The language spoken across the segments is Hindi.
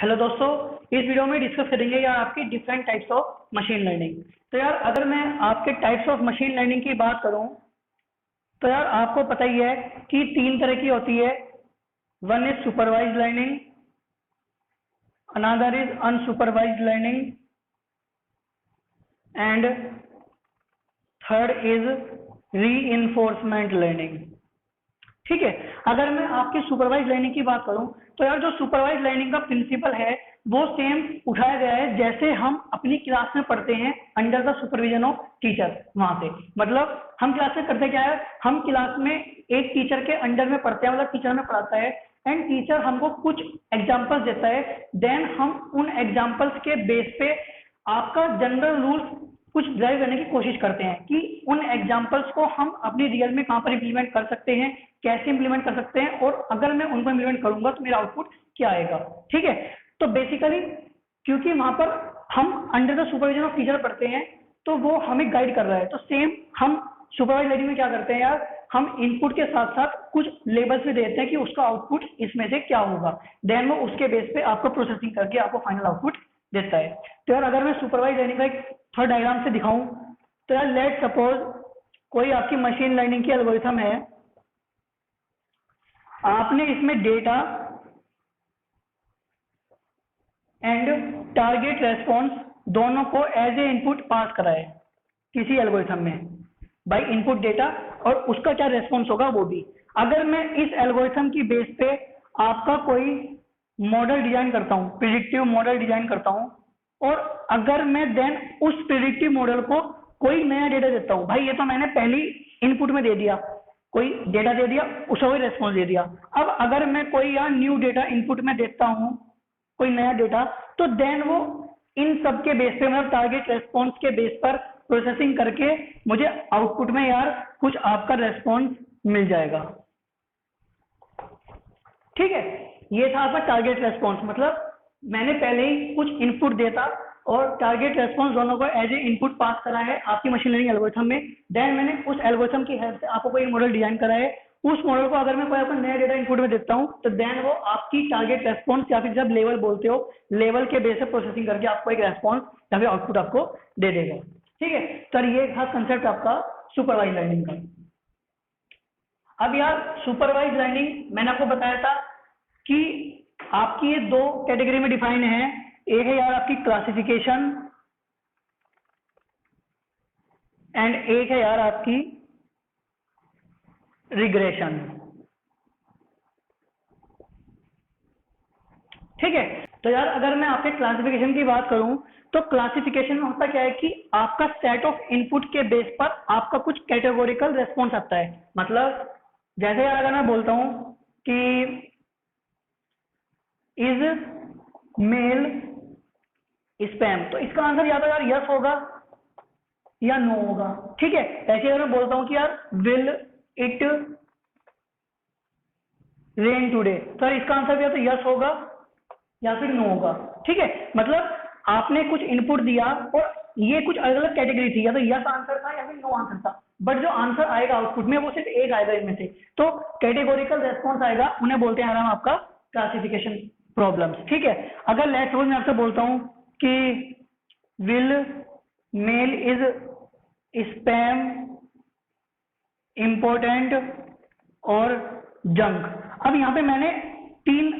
हेलो दोस्तों, इस वीडियो में डिस्कस करेंगे यार आपकी different types of machine learning. तो यार अगर मैं आपके टाइप्स ऑफ मशीन लर्निंग की बात करूं तो यार आपको पता ही है कि तीन तरह की होती है। One is supervised learning, another is unsupervised learning and third is reinforcement learning. ठीक है, अगर मैं आपकी सुपरवाइज लर्निंग की बात करूं तो यार जो सुपरवाइज लर्निंग का प्रिंसिपल है वो सेम उठाया गया है जैसे हम अपनी क्लास में पढ़ते हैं under the supervision of teacher. वहां से मतलब हम क्लास में करते क्या है, हम क्लास में एक टीचर के अंडर में पढ़ते हैं, मतलब टीचर हमें पढ़ाता है एंड टीचर हमको कुछ एग्जाम्पल्स देता है। देन हम उन एग्जाम्पल्स के बेस पे आपका जनरल रूल कुछ ड्राइव करने की कोशिश करते हैं कि उन एग्जाम्पल्स को हम अपनी रियल में कहाँ पर इंप्लीमेंट कर सकते हैं, कैसे इंप्लीमेंट कर सकते हैं, और अगर मैं उनको इंप्लीमेंट करूंगा तो मेरा आउटपुट क्या आएगा। ठीक है, तो बेसिकली क्योंकि वहां पर हम under the supervision of teacher पढ़ते हैं तो वो हमें गाइड कर रहा है। तो सेम हम सुपरवाइज लर्निंग में क्या करते हैं यार, हम इनपुट के साथ साथ कुछ लेबल्स भी देते हैं कि उसका आउटपुट इसमें से क्या होगा। देन वो उसके बेस पे आपको प्रोसेसिंग करके आपको फाइनल आउटपुट देता है। तो यार अगर मैं सुपरवाइज लर्निंग का एक थोड़ा डायग्राम से दिखाऊं तो यार लेट सपोज कोई आपकी मशीन लर्निंग की एल्गोरिथम है, आपने इसमें डेटा एंड टारगेट रेस्पॉन्स दोनों को एज ए इनपुट पास करा है किसी एल्गोरिथम में बाय इनपुट डेटा, और उसका क्या रेस्पॉन्स होगा वो भी। अगर मैं इस एल्गोरिथम की बेस पे आपका कोई मॉडल डिजाइन करता हूँ, प्रिडिक्टिव मॉडल डिजाइन करता हूँ, और अगर मैं देन उस प्रिडिक्टिव मॉडल को कोई नया डेटा देता हूँ, भाई ये तो मैंने पहली इनपुट में दे दिया, कोई डेटा दे दिया, उसका कोई रेस्पॉन्स दे दिया। अब अगर मैं कोई यहाँ न्यू डेटा इनपुट में देता हूँ, कोई नया डेटा, तो देन वो इन सब के बेस पे मतलब टारगेट रेस्पॉन्स के बेस पर प्रोसेसिंग करके मुझे आउटपुट में यार कुछ आपका रेस्पॉन्स मिल जाएगा। ठीक है, ये था आपका टारगेट रेस्पॉन्स, मतलब मैंने पहले ही कुछ इनपुट देता और टारगेट रेस्पॉन्स दोनों को एज ए इनपुट पास करा है आपकी मशीन लर्निंग एल्गोरिथम में। देन मैंने उस एल्गोरिथम की हेल्प से आपको कोई मॉडल डिजाइन करा है। उस मॉडल को अगर मैं कोई आपका नया डेटा इनपुट में देता हूँ तो देन वो आपकी टारगेट रेस्पॉन्स या फिर जब लेवल बोलते हो लेवल के बेस पे प्रोसेसिंग करके आपको एक रेस्पॉन्स या फिर आउटपुट आपको दे देगा। ठीक है, सर ये था कंसेप्ट आपका सुपरवाइज लर्निंग का। अब यार सुपरवाइज लर्निंग मैंने आपको बताया था कि आपकी ये दो कैटेगरी में डिफाइन है। एक है यार आपकी क्लासिफिकेशन एंड एक है यार आपकी रिग्रेशन। ठीक है, तो यार अगर मैं आपके क्लासिफिकेशन की बात करूं तो क्लासिफिकेशन में होता क्या है कि आपका सेट ऑफ इनपुट के बेस पर आपका कुछ कैटेगोरिकल रेस्पॉन्स आता है। मतलब जैसे यार अगर मैं बोलता हूं कि इज मेल स्पैम, तो इसका आंसर या तो यार यस होगा या नो होगा। ठीक है, ऐसे अगर मैं बोलता हूं कि यार विल इट रेन टुडे, तो इसका आंसर या तो यस होगा या फिर नो होगा। ठीक है, मतलब आपने कुछ इनपुट दिया और ये कुछ अलग अलग कैटेगरी थी, या तो यस आंसर था या फिर नो आंसर था, बट जो आंसर आएगा आउटपुट में वो सिर्फ एक आएगा इनमें से। तो कैटेगोरिकल रेस्पॉन्स आएगा, उन्हें बोलते हैं हम आपका क्लासिफिकेशन प्रॉब्लम्स। ठीक है, अगर लेट्स सपोज मैं आपसे बोलता हूं कि will mail is spam important और जंक। अब यहाँ पे मैंने तीन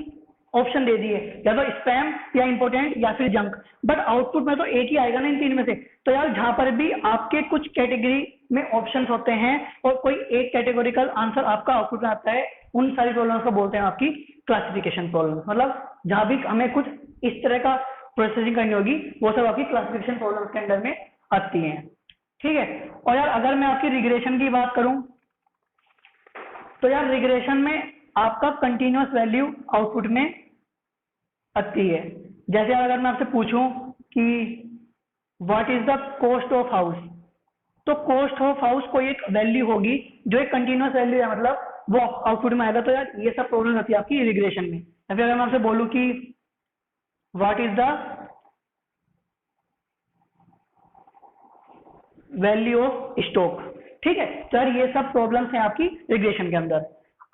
ऑप्शन दे दिए, या तो स्पैम या इंपोर्टेंट या फिर जंक, बट आउटपुट में तो एक ही आएगा ना इन तीन में से। तो यार जहां पर भी आपके कुछ कैटेगरी में ऑप्शंस होते हैं और कोई एक कैटेगोरिकल आंसर आपका आउटपुट में आता है, उन सारी प्रॉब्लम्स को बोलते हैं आपकी क्लासिफिकेशन प्रॉब्लम। मतलब जहां भी हमें कुछ इस तरह का प्रोसेसिंग करनी होगी वो सब आपकी क्लासिफिकेशन प्रॉब्लम के अंडर में आती है। ठीक है, और यार अगर मैं आपकी रिग्रेशन की बात करूं तो यार रिग्रेशन में आपका कंटिन्यूअस वैल्यू आउटपुट में आती है। जैसे अगर मैं आपसे पूछूं कि what is the cost of house, तो कॉस्ट ऑफ हाउस कोई एक वैल्यू होगी जो एक कंटिन्यूअस वैल्यू है, मतलब वो आउटपुट में आएगा। तो यार ये सब प्रॉब्लम आती है आपकी रिग्रेशन में। या फिर अगर मैं आपसे बोलूं कि what is the value of stock, ठीक है, तो यार ये सब प्रॉब्लम्स हैं आपकी रिग्रेशन के अंदर।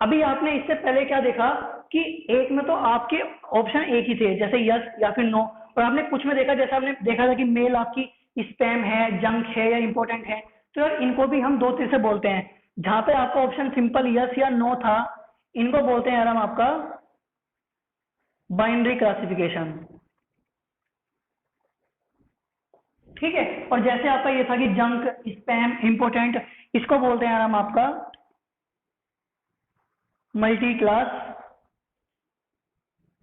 अभी आपने इससे पहले क्या देखा कि एक में तो आपके ऑप्शन एक ही थे, जैसे यस या फिर नो, और आपने कुछ में देखा, जैसे आपने देखा था कि मेल आपकी स्पैम है, जंक है या इंपॉर्टेंट है। तो यार इनको भी हम दो तरह से बोलते हैं। जहां पे आपका ऑप्शन सिंपल यस या नो था, इनको बोलते हैं यार हम आपका बाइनरी क्लासिफिकेशन। ठीक है, और जैसे आपका ये था कि जंक, स्पैम, इंपॉर्टेंट, इसको बोलते हैं यार हम आपका मल्टी क्लास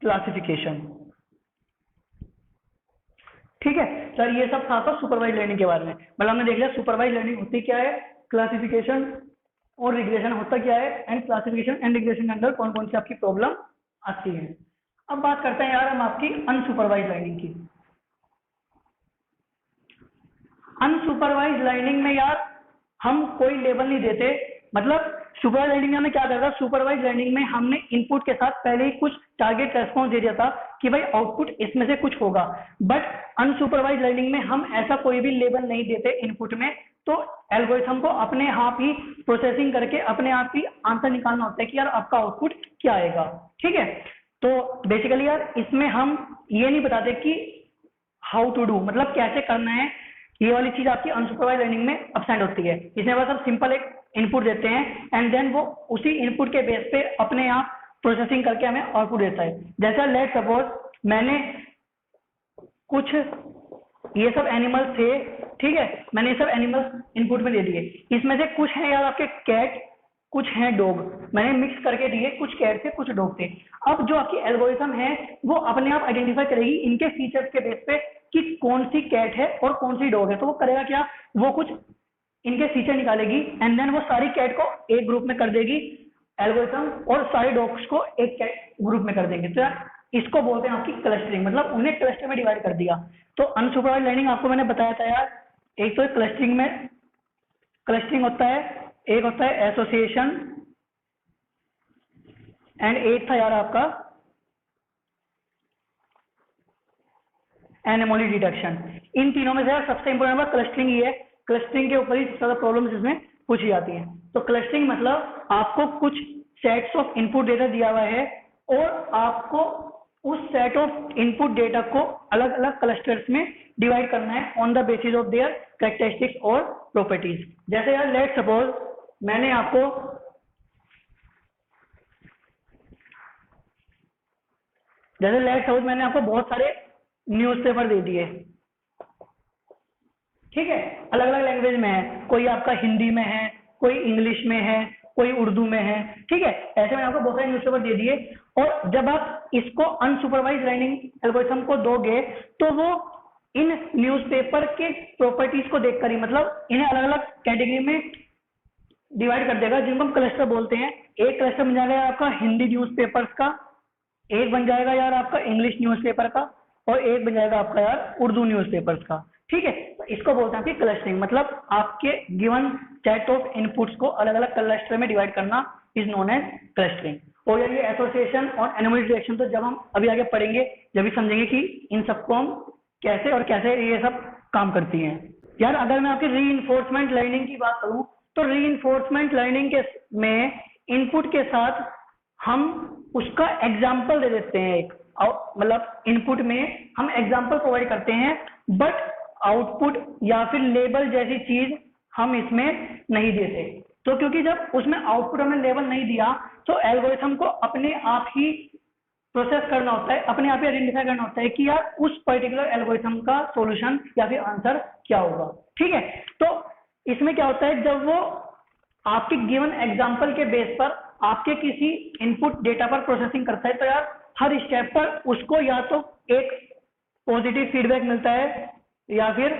क्लासिफिकेशन। ठीक है सर, ये सब था तो सुपरवाइज लर्निंग के बारे में। मतलब हमने देख लिया सुपरवाइज लर्निंग होती क्या है, क्लासिफिकेशन और रिग्रेशन होता क्या है, एंड क्लासिफिकेशन एंड रिग्रेशन के अंदर कौन कौन सी आपकी प्रॉब्लम आती है। अब बात करते हैं यार हम आपकी अनसुपरवाइज लर्निंग की। अनसुपरवाइज लर्निंग में यार हम कोई लेबल नहीं देते। मतलब सुपरवाइज लर्निंग में हमें क्या करता, सुपरवाइज लर्निंग में हमने इनपुट के साथ पहले ही कुछ टारगेट रेस्पॉन्स दे दिया था कि भाई आउटपुट इसमें से कुछ होगा। बट अनसुपरवाइज लर्निंग में हम ऐसा कोई भी लेबल नहीं देते इनपुट में। तो एल्गोरिथम को अपने आप ही प्रोसेसिंग करके अपने आप ही आंसर निकालना होता है कि यार आपका आउटपुट क्या आएगा। ठीक है, तो बेसिकली यार इसमें हम ये नहीं बताते कि हाउ टू डू, मतलब कैसे करना है। ये वाली चीज आपकी अनसुपरवाइज लर्निंग में एब्सेंट होती है। इसमें बस हम सिंपल एक इनपुट देते हैं एंड देन वो उसी इनपुट के बेस पे अपने आप प्रोसेसिंग करके हमें आउटपुट देता है। जैसा लेट सपोज मैंने कुछ ये सब एनिमल्स थे, ठीक है, मैंने ये सब एनिमल्स इनपुट में दे दिए। इसमें से कुछ हैं यार आपके कैट, कुछ हैं डॉग, मैंने मिक्स करके दिए, कुछ कैट थे कुछ डॉग थे। अब जो आपकी एल्गोरिथम है वो अपने आप आइडेंटिफाई करेगी इनके फीचर्स के बेस पे कि कौन सी कैट है और कौन सी डॉग है। तो वो करेगा क्या, वो कुछ इनके फीचर निकालेगी एंड देन वो सारी कैट को एक ग्रुप में कर देगी एल्गोरिथम, और सारे डॉग्स को एक कैट ग्रुप में कर देंगे। तो यार इसको बोलते हैं आपकी क्लस्टरिंग, मतलब उन्हें क्लस्टर में डिवाइड कर दिया। तो अनसुपरवाइज लर्निंग आपको मैंने बताया था यार, एक तो क्लस्टरिंग में क्लस्टरिंग होता है, एक होता है एसोसिएशन, एंड एक था यार आपका एनोमली डिटेक्शन। इन तीनों में से यार सबसे इंपॉर्टेंट बात क्लस्टरिंग ही है। क्लस्टरिंग के ऊपर ही सबसे ज्यादा प्रॉब्लम्स इसमें पूछी जाती हैं। तो क्लस्टरिंग मतलब आपको कुछ सेट्स ऑफ इनपुट डेटा दिया हुआ है और आपको उस सेट ऑफ इनपुट डेटा को अलग अलग क्लस्टर्स में डिवाइड करना है on the basis of their characteristics और प्रॉपर्टीज। जैसे यार लेट सपोज मैंने आपको बहुत सारे न्यूज़पेपर दे दिए, ठीक है, अलग अलग लैंग्वेज में है, कोई आपका हिंदी में है, कोई इंग्लिश में है, कोई उर्दू में है। ठीक है, ऐसे मैंने आपको बहुत सारे न्यूज़पेपर दे दिए, और जब आप इसको अनसुपरवाइज लर्निंग एल्गोरिथम को दोगे तो वो इन न्यूज़पेपर के प्रॉपर्टीज को देखकर ही, मतलब इन्हें अलग अलग कैटेगरी में डिवाइड कर देगा, जिनको हम क्लस्टर बोलते हैं। एक क्लस्टर बन जाएगा आपका हिंदी न्यूज़पेपर्स का, एक बन जाएगा यार आपका इंग्लिश न्यूज़पेपर का, और एक बन जाएगा आपका यार उर्दू न्यूज़पेपर्स का। ठीक है, तो इसको बोलते हैं कि क्लस्टरिंग, मतलब आपके गिवन सेट ऑफ इनपुट्स को अलग अलग क्लस्टर में डिवाइड करना इज नोन एज क्लस्टरिंग। और यार ये एसोसिएशन और एनोमली डिटेक्शन तो जब हम अभी आगे पढ़ेंगे जब भी समझेंगे कि इन सबको हम कैसे और कैसे ये सब काम करती हैं। यार अगर मैं आपकी रीइंफोर्समेंट लर्निंग की बात करूं तो रीइंफोर्समेंट लर्निंग के में इनपुट के साथ हम उसका एग्जाम्पल दे देते हैं एक, मतलब इनपुट में हम एग्जाम्पल प्रोवाइड करते हैं, बट आउटपुट या फिर लेबल जैसी चीज हम इसमें नहीं देते। तो क्योंकि जब उसमें आउटपुट हमने लेबल नहीं दिया तो एल्गोरिथम को अपने आप ही प्रोसेस करना होता है, अपने आप ही आइडेंटिफाई करना होता है कि यार उस पर्टिकुलर एल्गोरिथम का सॉल्यूशन या फिर आंसर क्या होगा। ठीक है, तो इसमें क्या होता है, जब वो आपके गिवन एग्जाम्पल के बेस पर आपके किसी इनपुट डेटा पर प्रोसेसिंग करता है, तो यार हर स्टेप पर उसको या तो एक पॉजिटिव फीडबैक मिलता है या फिर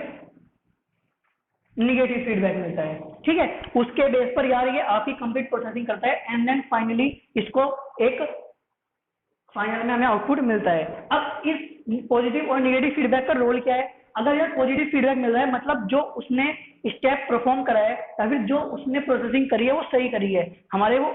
निगेटिव फीडबैक मिलता है। ठीक है, उसके बेस पर यार ये आपकी कंप्लीट प्रोसेसिंग करता है एंड देन फाइनली इसको एक फाइनल में हमें आउटपुट मिलता है। अब इस पॉजिटिव और निगेटिव फीडबैक का रोल क्या है, अगर यार पॉजिटिव फीडबैक मिल रहा है मतलब जो उसने स्टेप परफॉर्म करा है या फिर जो उसने प्रोसेसिंग करी है वो सही करी है, हमारे वो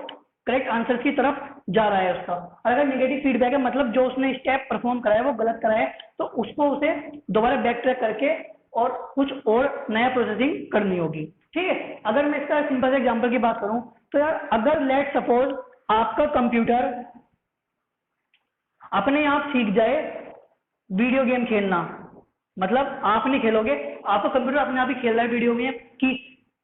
करेक्ट आंसर की तरफ जा रहा है उसका। अगर नेगेटिव फीडबैक है मतलब जो उसने स्टेप परफॉर्म करा है वो गलत करा है, तो उसको उसे दोबारा बैक ट्रैक करके और कुछ और नया प्रोसेसिंग करनी होगी। ठीक है, अगर मैं इसका सिंपल एग्जांपल की बात करूं तो यार अगर लेट सपोज आपका कंप्यूटर अपने आप सीख जाए वीडियो गेम खेलना, मतलब आप नहीं खेलोगे, आपका कंप्यूटर अपने आप ही खेल रहा है वीडियो गेम कि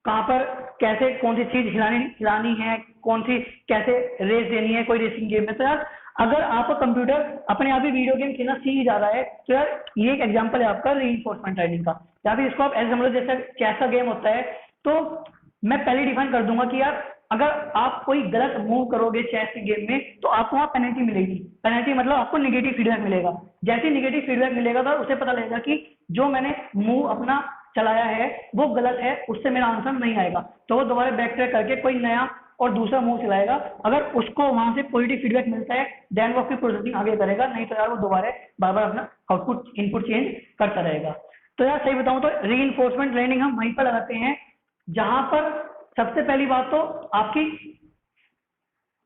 कहाँ पर कैसे कौन सी चीज हिलानी है, कौन सी कैसे रेस देनी है कोई रेसिंग गेम में। तो यार अगर आपका कंप्यूटर अपने आप ही वीडियो गेम खेलना सीख जा रहा है तो यार ये एक एग्जांपल है आपका रीइंफोर्समेंट लर्निंग का। या फिर इसको आप ऐसे समझ लो जैसे चेस का गेम होता है, तो मैं पहले डिफाइन कर दूंगा कि यार अगर आप कोई गलत मूव करोगे चेस के गेम में तो आपको वहाँ पेनल्टी मिलेगी। पेनल्टी मतलब आपको निगेटिव फीडबैक मिलेगा। जैसे निगेटिव फीडबैक मिलेगा तो उसे पता लगेगा कि जो मैंने मूव अपना चलाया है वो गलत है, उससे मेरा आंसर नहीं आएगा, तो वो दोबारा बैक ट्रैक करके कोई नया और दूसरा मूव चलाएगा। अगर उसको वहां से पॉजिटिव फीडबैक मिलता है देन वो अपनी प्रोसेसिंग आगे करेगा, नहीं तो यार वो दोबारा बार बार अपना आउटपुट इनपुट चेंज करता रहेगा। तो यार सही बताऊं तो रीइंफोर्समेंट लर्निंग हम वहीं पर लगाते हैं जहां पर सबसे पहली बात तो आपकी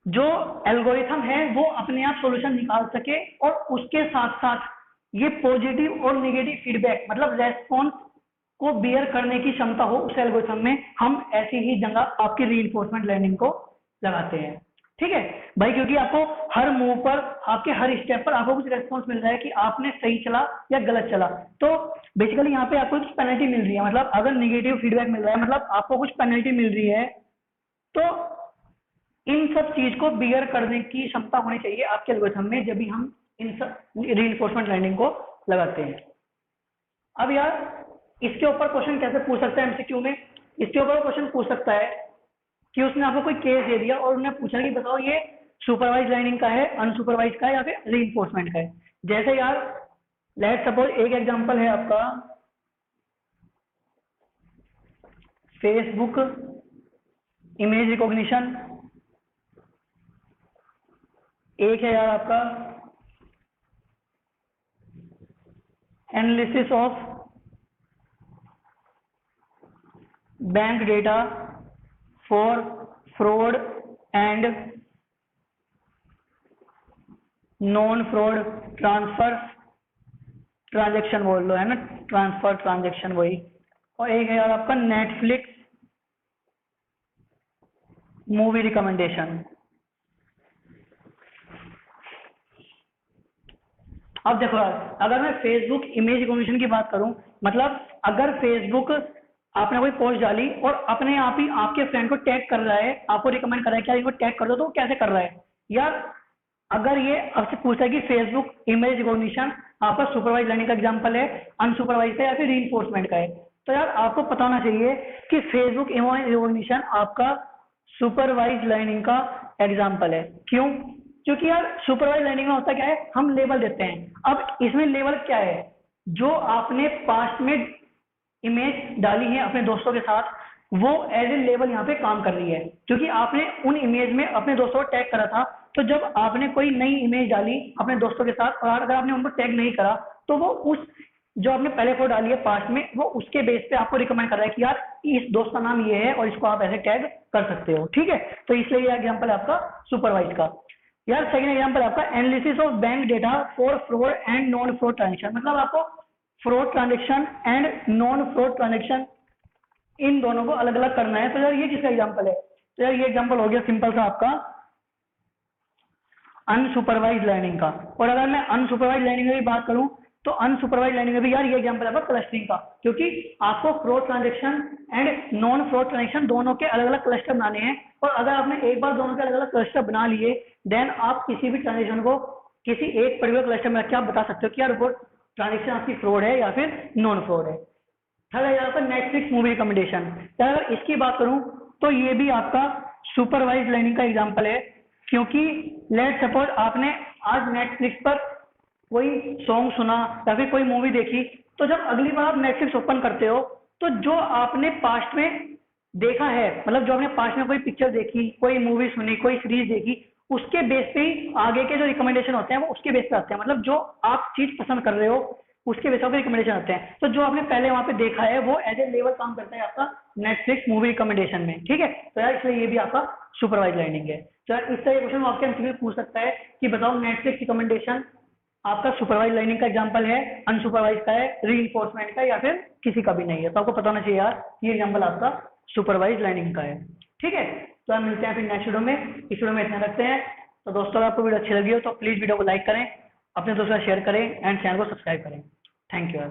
जो एल्गोरिथम है वो अपने आप सॉल्यूशन निकाल सके, और उसके साथ साथ ये पॉजिटिव और नेगेटिव फीडबैक मतलब रेस्पॉन्स को बियर करने की क्षमता हो उस एल्गोरिथम में। हम ऐसी ही जगह आपकी रीइंफोर्समेंट लर्निंग को लगाते हैं। ठीक है भाई, क्योंकि आपको हर मूव पर आपके हर स्टेप पर आपको कुछ रेस्पॉन्स मिल रहा है कि आपने सही चला या गलत चला। तो बेसिकली यहाँ पे आपको कुछ पेनल्टी मिल रही है, मतलब अगर निगेटिव फीडबैक मिल रहा है मतलब आपको कुछ पेनल्टी मिल रही है, तो इन सब चीज को बियर करने की क्षमता होनी चाहिए आपके एल्गोरिथम में जब भी हम इन सब रीइंफोर्समेंट लर्निंग को लगाते हैं। अब यार इसके ऊपर क्वेश्चन कैसे पूछ सकता है एमसीक्यू में? इसके ऊपर क्वेश्चन पूछ सकता है कि उसने आपको कोई केस दे दिया और उन्होंने पूछा कि बताओ ये सुपरवाइज लर्निंग का है, अनसुपरवाइज का है या फिर रीइंफोर्समेंट का है। जैसे यार लेट सपोज एक एग्जांपल है आपका फेसबुक इमेज रिकॉग्निशन, एक है यार आपका analysis of bank data for fraud and non fraud transfer transaction बोल लो, है ना, ट्रांसफर ट्रांजैक्शन वही। और एक है यार आपका नेटफ्लिक्स मूवी रिकमेंडेशन। अब देखो यार अगर मैं फेसबुक इमेज रिकॉग्निशन की बात करूं, मतलब अगर फेसबुक आपने कोई पोस्ट डाली और अपने आप ही आपके फ्रेंड को टैग कर रहा है, आपको रिकमेंड कर रहा है कि यार इनको टैग कर दो, तो वो कैसे कर रहा है यार? अगर ये आपसे पूछता है कि फेसबुक इमेज रिकॉग्निशन आपका सुपरवाइज लर्निंग का एग्जांपल है, अनसुपरवाइज है या फिर रीइंफोर्समेंट का है, तो यार आपको पता होना चाहिए कि फेसबुक इमेज रिकॉग्निशन आपका सुपरवाइज लर्निंग का एग्जांपल है। क्यों? क्योंकि यार सुपरवाइज लर्निंग में होता क्या है, हम लेबल देते हैं। अब इसमें लेबल क्या है? जो आपने पास्ट में इमेज डाली है अपने दोस्तों के साथ, वो एज ए लेबल यहाँ पे काम कर रही है, क्योंकि आपने उन इमेज में अपने दोस्तों को टैग करा था। तो जब आपने कोई नई इमेज डाली अपने दोस्तों के साथ और अगर आपने उनको टैग नहीं करा, तो वो उस जो आपने पहले फोटो डाली है पास्ट में, वो उसके बेस पे आपको रिकमेंड कर रहा है कि यार इस दोस्त का नाम ये है और इसको आप ऐसे टैग कर सकते हो। ठीक है, तो इसलिए ये एग्जांपल है आपका सुपरवाइज का। यार सेकंड एग्जांपल आपका analysis of bank data for fraud and non fraud transaction, मतलब आपको fraud transaction and non fraud transaction in दोनों को अलग अलग करना है। तो यार ये किसका एग्जांपल है? तो यार ये एग्जांपल हो गया सिंपल सा आपका अनसुपरवाइज लर्निंग का। और अगर मैं अनसुपरवाइज लर्निंग की बात करूं तो अनसुपरवाइज लर्निंग में भी यार ये एग्जांपल है क्लस्टरिंग का, क्योंकि आपको fraud transaction and non fraud transaction दोनों के अलग अलग क्लस्टर बनाने हैं। और अगर आपने एक बार दोनों के अलग अलग क्लस्टर बना लिए, देन आप किसी भी ट्रांजेक्शन को किसी एक पर्टिकुलर क्लस्टर में रख के आप बता सकते हो कि यार वो ट्रांजेक्शन आपकी फ्रॉड है या फिर नॉन फ्रॉड है। थर्ड है यहाँ पर नेटफ्लिक्स मूवी रिकमेंडेशन। अगर इसकी बात करूं तो ये भी आपका सुपरवाइज लर्निंग का एग्जांपल है, क्योंकि लेट सपोज आपने आज नेटफ्लिक्स पर कोई सॉन्ग सुना या फिर कोई मूवी देखी, तो जब अगली बार आप नेटफ्लिक्स ओपन करते हो तो जो आपने पास्ट में देखा है, मतलब जो आपने पास्ट में कोई पिक्चर देखी, कोई मूवी सुनी, कोई सीरीज देखी, उसके बेस पे ही आगे के जो रिकमेंडेशन होते हैं वो उसके बेस पे आते हैं। मतलब जो आप चीज पसंद कर रहे हो उसके बेस पे रिकमेंडेशन आते हैं। तो जो आपने पहले वहां पे देखा है वो एज ए लेवल काम करता है आपका नेटफ्लिक्स मूवी रिकमेंडेशन में। ठीक है, तो यार इसलिए ये भी आपका सुपरवाइज लर्निंग है। तो यार इस तरह क्वेश्चन आपके एमसीक्यू पूछ सकता है कि बताओ नेटफ्लिक्स रिकमेंडेशन आपका सुपरवाइज लर्निंग का एग्जांपल है, अनसुपरवाइज का है, रीइंफोर्समेंट का, या फिर किसी का भी नहीं है। तो आपको पता होना चाहिए यार ये एग्जांपल आपका सुपरवाइज लर्निंग का है। ठीक है, तो हम मिलते हैं फिर नेक्स्ट वीडियो में। इस वीडियो में इतना रखते हैं। तो दोस्तों अगर आपको वीडियो अच्छी लगी हो तो प्लीज़ वीडियो को लाइक करें, अपने दोस्तों के साथ शेयर करें एंड चैनल को सब्सक्राइब करें। Thank you.